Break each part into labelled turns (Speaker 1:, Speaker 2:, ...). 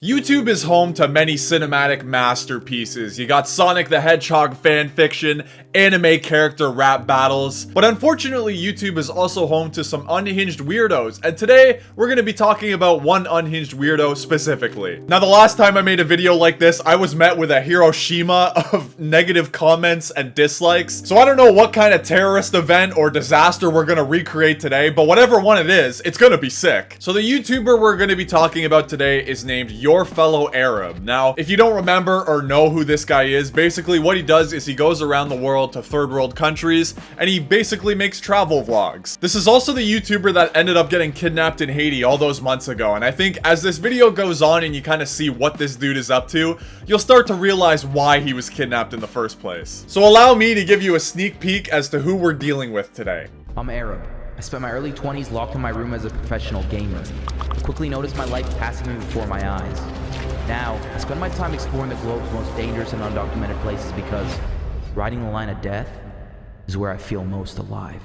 Speaker 1: YouTube is home to many cinematic masterpieces. You got Sonic the Hedgehog fanfiction, anime character rap battles, but unfortunately YouTube is also home to some unhinged weirdos, and today we're going to be talking about one unhinged weirdo specifically. Now the last time I made a video like this, I was met with a Hiroshima of negative comments and dislikes, so I don't know what kind of terrorist event or disaster we're going to recreate today, but whatever one it is, it's going to be sick. So the YouTuber we're going to be talking about today is named Your Fellow Arab. Now, if you don't remember or know who this guy is, basically what he does is he goes around the world to third world countries and he basically makes travel vlogs. This is also the YouTuber that ended up getting kidnapped in Haiti all those months ago, and I think as this video goes on and you kind of see what this dude is up to, you'll start to realize why he was kidnapped in the first place. So allow me to give you a sneak peek as to who we're dealing with today.
Speaker 2: I'm Arab. I spent my early 20s locked in my room as a professional gamer. I quickly noticed my life passing me before my eyes. Now, I spend my time exploring the globe's most dangerous and undocumented places because riding the line of death is where I feel most alive.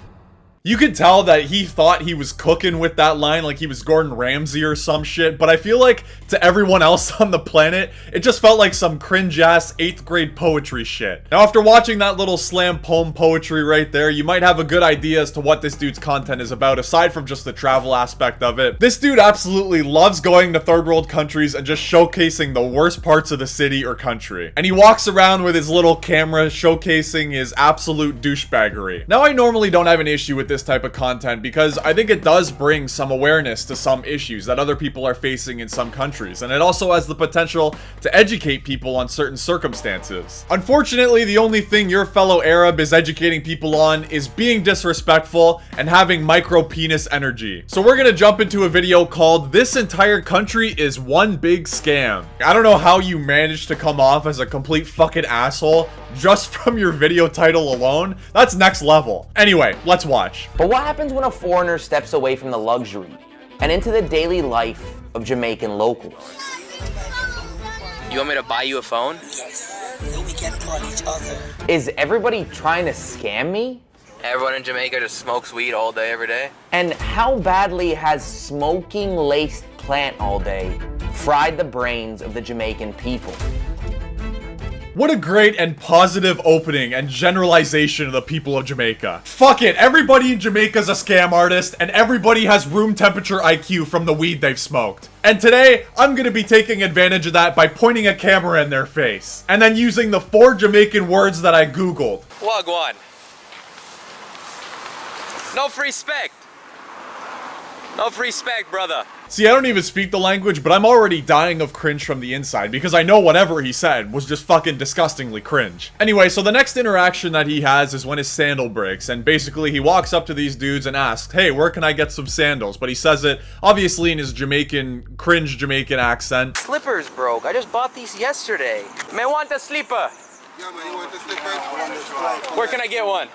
Speaker 1: You could tell that he thought he was cooking with that line like he was Gordon Ramsay or some shit, but I feel like to everyone else on the planet, it just felt like some cringe-ass 8th grade poetry shit. Now, after watching that little slam poem poetry right there, you might have a good idea as to what this dude's content is about, aside from just the travel aspect of it. This dude absolutely loves going to third world countries and just showcasing the worst parts of the city or country. And he walks around with his little camera showcasing his absolute douchebaggery. Now, I normally don't have an issue with this type of content because I think it does bring some awareness to some issues that other people are facing in some countries, and it also has the potential to educate people on certain circumstances. Unfortunately, the only thing Your Fellow Arab is educating people on is being disrespectful and having micro penis energy. So we're gonna jump into a video called "This Entire Country is One Big Scam." I don't know how you managed to come off as a complete fucking asshole just from your video title alone. That's next level. Anyway, let's watch.
Speaker 3: But what happens when a foreigner steps away from the luxury and into the daily life of Jamaican locals?
Speaker 4: You want me to buy you a phone?
Speaker 5: Yes. So we can call each other.
Speaker 3: Is everybody trying to scam me?
Speaker 4: Everyone in Jamaica just smokes weed all day, every day.
Speaker 3: And how badly has smoking laced plant all day fried the brains of the Jamaican people?
Speaker 1: What a great and positive opening and generalization of the people of Jamaica. Fuck it, everybody in Jamaica is a scam artist, and everybody has room temperature IQ from the weed they've smoked. And today, I'm gonna be taking advantage of that by pointing a camera in their face, and then using the 4 Jamaican words that I googled.
Speaker 4: Wagwan. No free spec. No free spec, brother.
Speaker 1: See, I don't even speak the language, but I'm already dying of cringe from the inside because I know whatever he said was just fucking disgustingly cringe. Anyway, so the next interaction that he has is when his sandal breaks, and basically he walks up to these dudes and asks, "Hey, where can I get some sandals?" But he says it obviously in his cringe Jamaican accent.
Speaker 4: Slippers broke. I just bought these yesterday. May want a slipper.
Speaker 6: Yeah, man, you want the slippers?
Speaker 4: Where can I get one?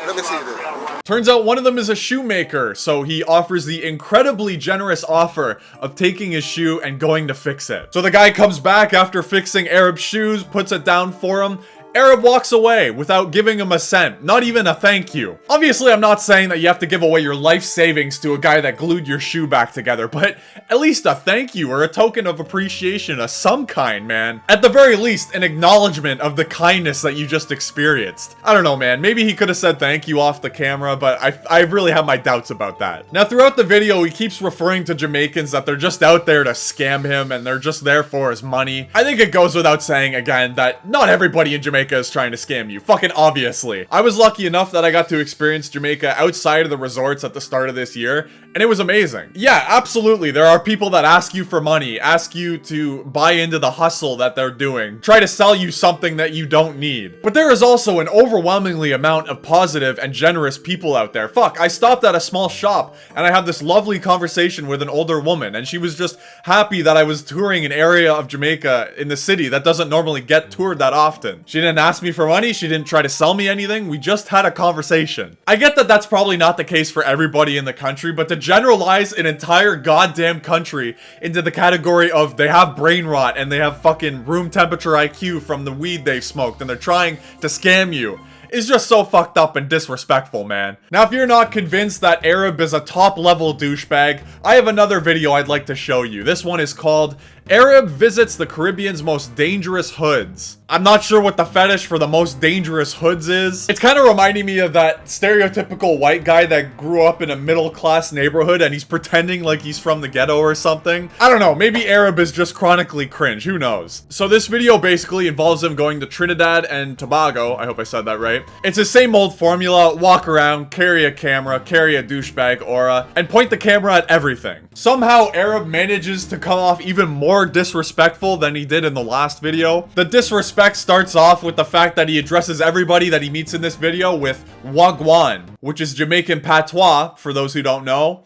Speaker 6: Let me see this.
Speaker 1: Turns out one of them is a shoemaker, so he offers the incredibly generous offer of taking his shoe and going to fix it. So the guy comes back after fixing Arab's shoes, puts it down for him. Arab walks away without giving him a cent, not even a thank you. Obviously, I'm not saying that you have to give away your life savings to a guy that glued your shoe back together, but at least a thank you or a token of appreciation of some kind, man. At the very least, an acknowledgement of the kindness that you just experienced. I don't know, man. Maybe he could have said thank you off the camera, but I really have my doubts about that. Now, throughout the video, he keeps referring to Jamaicans that they're just out there to scam him and they're just there for his money. I think it goes without saying again that not everybody in Jamaica is trying to scam you. Fucking obviously. I was lucky enough that I got to experience Jamaica outside of the resorts at the start of this year, and it was amazing. Yeah, absolutely. There are people that ask you for money, ask you to buy into the hustle that they're doing, try to sell you something that you don't need. But there is also an overwhelmingly amount of positive and generous people out there. Fuck, I stopped at a small shop and I had this lovely conversation with an older woman, and she was just happy that I was touring an area of Jamaica in the city that doesn't normally get toured that often. She didn't ask me for money, she didn't try to sell me anything, we just had a conversation. I get that that's probably not the case for everybody in the country, but to generalize an entire goddamn country into the category of they have brain rot and they have fucking room temperature IQ from the weed they've smoked and they're trying to scam you is just so fucked up and disrespectful, man. Now, if you're not convinced that Arab is a top-level douchebag, I have another video I'd like to show you. This one is called Arab visits the Caribbean's most dangerous hoods. I'm not sure what the fetish for the most dangerous hoods is. It's kind of reminding me of that stereotypical white guy that grew up in a middle-class neighborhood and he's pretending like he's from the ghetto or something. I don't know, maybe Arab is just chronically cringe, who knows? So this video basically involves him going to Trinidad and Tobago, I hope I said that right. It's the same old formula, walk around, carry a camera, carry a douchebag aura, and point the camera at everything. Somehow Arab manages to come off even more disrespectful than he did in the last video. The disrespect starts off with the fact that he addresses everybody that he meets in this video with Wagwan, which is Jamaican patois, for those who don't know,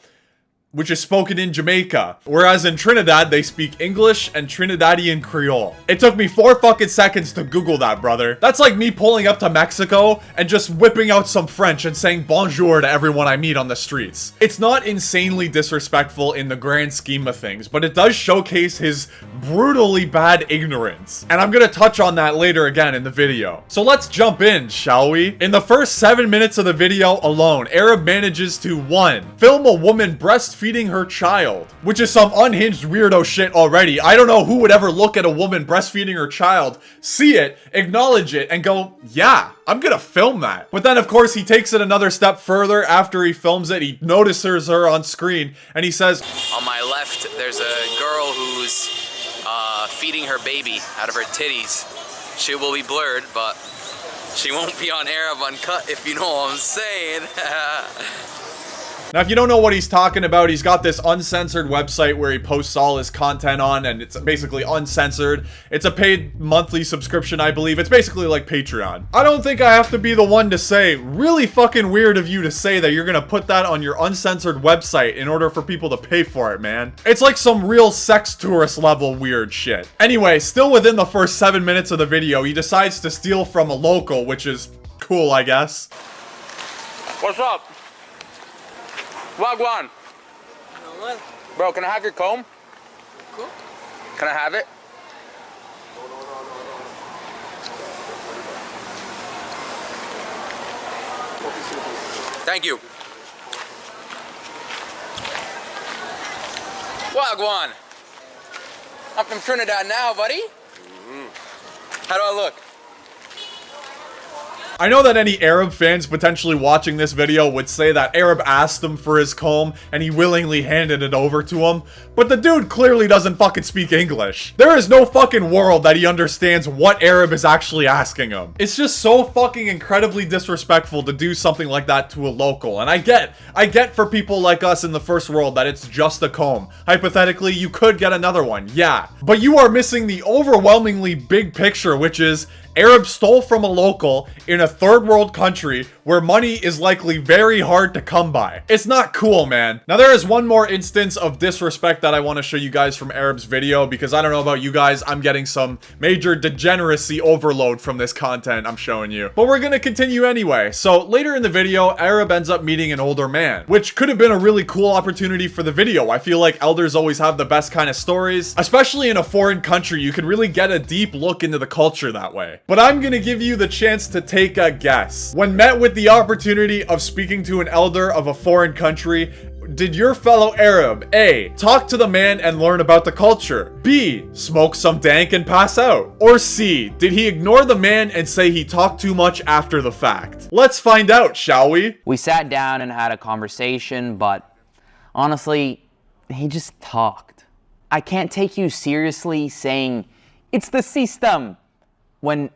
Speaker 1: which is spoken in Jamaica. Whereas in Trinidad, they speak English and Trinidadian Creole. It took me 4 fucking seconds to Google that, brother. That's like me pulling up to Mexico and just whipping out some French and saying bonjour to everyone I meet on the streets. It's not insanely disrespectful in the grand scheme of things, but it does showcase his brutally bad ignorance. And I'm gonna touch on that later again in the video. So let's jump in, shall we? In the first 7 minutes of the video alone, Arab manages to 1. Film a woman breastfeeding her child, which is some unhinged weirdo shit already. I don't know who would ever look at a woman breastfeeding her child, see it, acknowledge it, and go, yeah, I'm gonna film that. But then of course he takes it another step further. After he films it, he notices her on screen and he says,
Speaker 4: On my left, there's a girl who's feeding her baby out of her titties. She will be blurred, but she won't be on Arab Uncut, if you know what I'm saying.
Speaker 1: Now, if you don't know what he's talking about, he's got this uncensored website where he posts all his content on, and it's basically uncensored. It's a paid monthly subscription, I believe. It's basically like Patreon. I don't think I have to be the one to say, really fucking weird of you to say that you're gonna put that on your uncensored website in order for people to pay for it, man. It's like some real sex tourist level weird shit. Anyway, still within the first 7 minutes of the video, he decides to steal from a local, which is cool, I guess.
Speaker 4: What's up? Wagwan. Bro, can I have your comb? Cool. Can I have it? Thank you. Wagwan. I'm from Trinidad now, buddy. How do I look?
Speaker 1: I know that any Arab fans potentially watching this video would say that Arab asked him for his comb and he willingly handed it over to him, but the dude clearly doesn't fucking speak English. There is no fucking world that he understands what Arab is actually asking him. It's just so fucking incredibly disrespectful to do something like that to a local, and I get for people like us in the first world that it's just a comb. Hypothetically, you could get another one, yeah, but you are missing the overwhelmingly big picture, which is Arab stole from a local in a third world country where money is likely very hard to come by. It's not cool, man. Now there is one more instance of disrespect that I want to show you guys from Arab's video, because I don't know about you guys, I'm getting some major degeneracy overload from this content I'm showing you. But we're gonna continue anyway. So later in the video, Arab ends up meeting an older man, which could have been a really cool opportunity for the video. I feel like elders always have the best kind of stories, especially in a foreign country. You can really get a deep look into the culture that way. But I'm gonna give you the chance to take a guess. When met with the opportunity of speaking to an elder of a foreign country, did your fellow Arab A, talk to the man and learn about the culture, B, smoke some dank and pass out, or C, did he ignore the man and say he talked too much after the fact? Let's find out, shall we?
Speaker 3: We sat down and had a conversation, but honestly, he just talked. I can't take you seriously saying, it's the system, when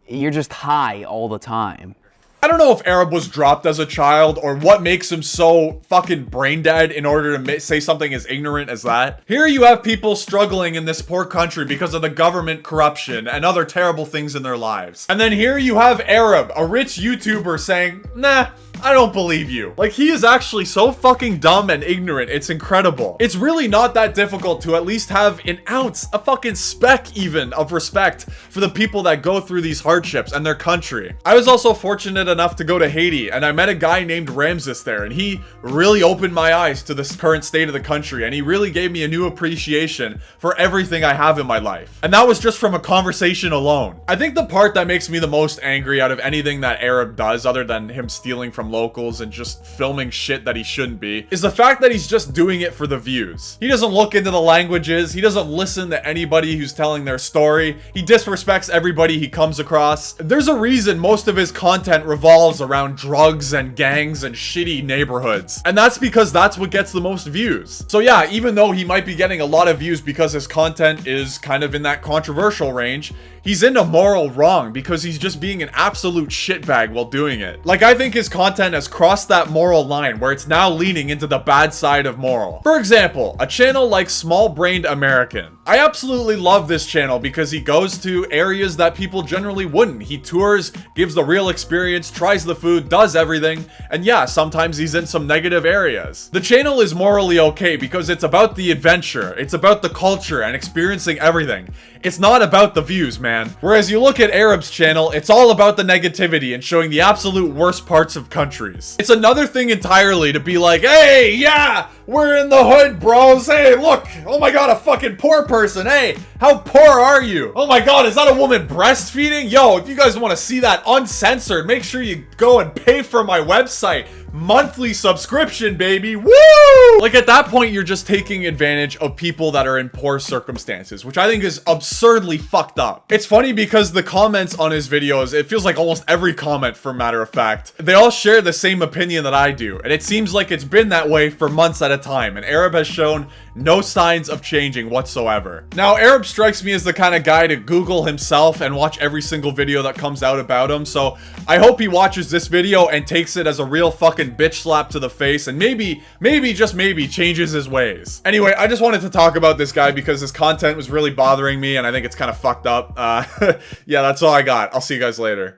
Speaker 3: you're just high all the time.
Speaker 1: I don't know if Arab was dropped as a child or what makes him so fucking brain dead in order to say something as ignorant as that. Here you have people struggling in this poor country because of the government corruption and other terrible things in their lives. And then here you have Arab, a rich YouTuber, saying, nah, I don't believe you. Like, he is actually so fucking dumb and ignorant, it's incredible. It's really not that difficult to at least have an ounce, a fucking speck even, of respect for the people that go through these hardships and their country. I was also fortunate enough to go to Haiti, and I met a guy named Ramses there, and he really opened my eyes to this current state of the country, and he really gave me a new appreciation for everything I have in my life. And that was just from a conversation alone. I think the part that makes me the most angry out of anything that Arab does, other than him stealing from locals and just filming shit that he shouldn't be, is the fact that he's just doing it for the views. He doesn't look into the languages, he doesn't listen to anybody who's telling their story, he disrespects everybody he comes across. There's a reason most of his content revolves around drugs and gangs and shitty neighborhoods, and that's because that's what gets the most views. So yeah, even though he might be getting a lot of views because his content is kind of in that controversial range, he's in a moral wrong because he's just being an absolute shitbag while doing it. Like, I think his content has crossed that moral line where it's now leaning into the bad side of moral. For example, a channel like Small Brained American. I absolutely love this channel because he goes to areas that people generally wouldn't. He tours, gives the real experience, tries the food, does everything, and yeah, sometimes he's in some negative areas. The channel is morally okay because it's about the adventure, it's about the culture and experiencing everything. It's not about the views, man. Whereas you look at Arab's channel, it's all about the negativity and showing the absolute worst parts of countries. It's another thing entirely to be like, hey, yeah, we're in the hood, bros. Hey, look, oh my god, a fucking poor person. Hey, how poor are you? Oh my god, is that a woman breastfeeding? Yo, if you guys want to see that uncensored, make sure you go and pay for my website. Monthly subscription, baby. Woo! Like, at that point, you're just taking advantage of people that are in poor circumstances, which I think is absurdly fucked up. It's funny because the comments on his videos, it feels like almost every comment, for matter of fact, they all share the same opinion that I do, and it seems like it's been that way for months at a time, and Arab has shown no signs of changing whatsoever. Now, Arab strikes me as the kind of guy to Google himself and watch every single video that comes out about him, so I hope he watches this video and takes it as a real fucking bitch slap to the face and maybe, just maybe, changes his ways. Anyway, I just wanted to talk about this guy because his content was really bothering me and I think it's kind of fucked up. Yeah, that's all I got. I'll see you guys later.